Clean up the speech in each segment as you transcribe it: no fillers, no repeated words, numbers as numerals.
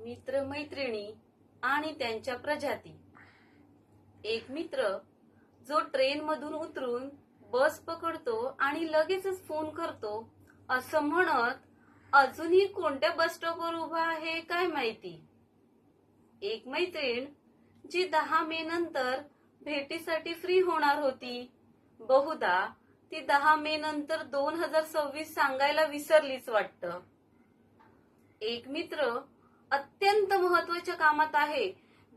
मित्र मैत्रिणी आणि त्यांच्या प्रजाती. एक मित्र जो ट्रेन मधून उतरून बस पकडतो आणि लगेचच फोन करतो असं म्हणत अजूनही कोणत्या बस स्टॉपवर उभा आहे काय माहिती. एक मैत्रीण जी 10 मे नंतर भेटीसाठी फ्री होणार होती, बहुधा ती 10 मे नंतर 2026 सांगायला विसरलीच वाटतं. एक मित्र अत्यंत महत्वाच्या कामात आहे,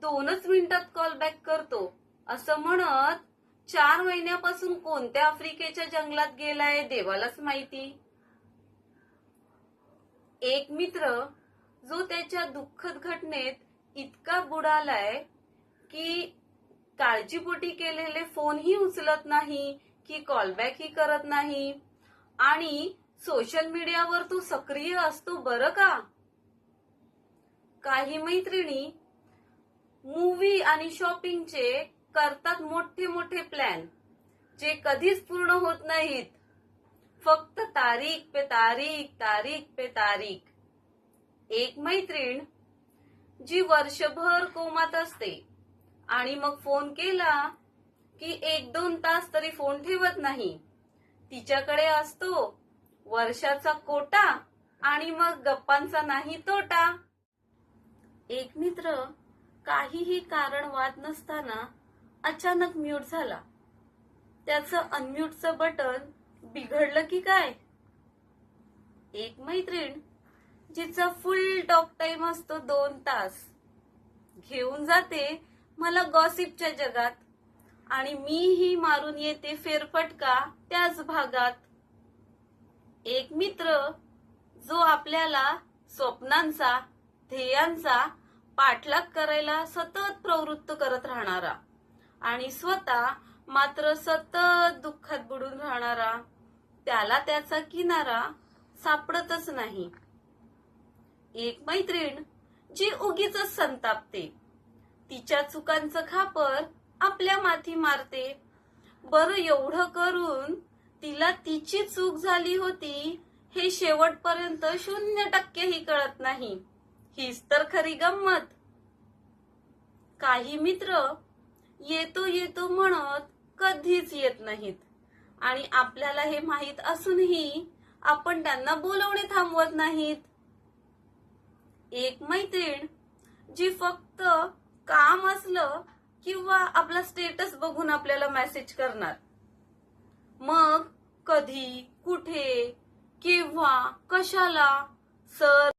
2च मिनिटात कॉल बॅक करतो असं म्हणत 4 महिन्यापासून कोणत्या आफ्रिकेच्या जंगलात गेलाय देवालाच माहिती. एक मित्र जो त्याच्या दुःखद घटनेत इतका बुडालाय की काळजीपोटी केलेले फोनही उचलत नाही की कॉलबॅक ही करत नाही आणि सोशल मीडियावर तो सक्रिय असतो बरं का. काही मैत्रिणी मूवी आणि शॉपिंगचे करतात मोठे मोठे प्लॅन जे कधीच पूर्ण होत नाहीत, फक्त तारीख पे तारीख तारीख पे तारीख. एक मैत्रीण जी वर्षभर कोमात असते आणि मग फोन केला की 1-2 तास तरी फोन ठेवत नाही. तिच्याकडे असतो वर्षाचा कोटा आणि मग गप्पांचा नाही तोटा. एक मित्र काहीही कारण वाद नसताना अचानक म्यूट झाला. त्याचं अनम्यूटचं बटन बिघडलं की काय. एक मैत्रीण जिचा फुल टॉक टाइम असतो 2 तास, घेऊन जाते मला गॉसिपच्या जगात आणि मीही मारून येते फेरफटका त्याच भागात. एक मित्र जो आपल्याला स्वप्नांचा ध्येयांचा पाठलाग करायला सतत प्रवृत्त करत राहणारा आणि स्वतः मात्र सतत दुःखात बुडून राहणारा, त्याला त्याचा किनारा सापडतच नाही. एक मैत्रीण जी उगीच संतापते, तिच्या चुकांचं खापर आपल्या माथी मारते. बरं एवढं करून तिला तिची चूक झाली होती हे शेवटपर्यंत 0% ही कळत नाही. हीच तर खरी गंमत. काही मित्र येतो येतो म्हणत कधीच येत नाहीत आणि आपल्याला हे माहित असूनही आपण त्यांना बोलवणे थांबवत नाहीत. एक मैत्रीण जी फक्त काम असलं किंवा आपला स्टेटस बघून आपल्याला मेसेज करणार, मग कधी कुठे केव्हा कशाला सर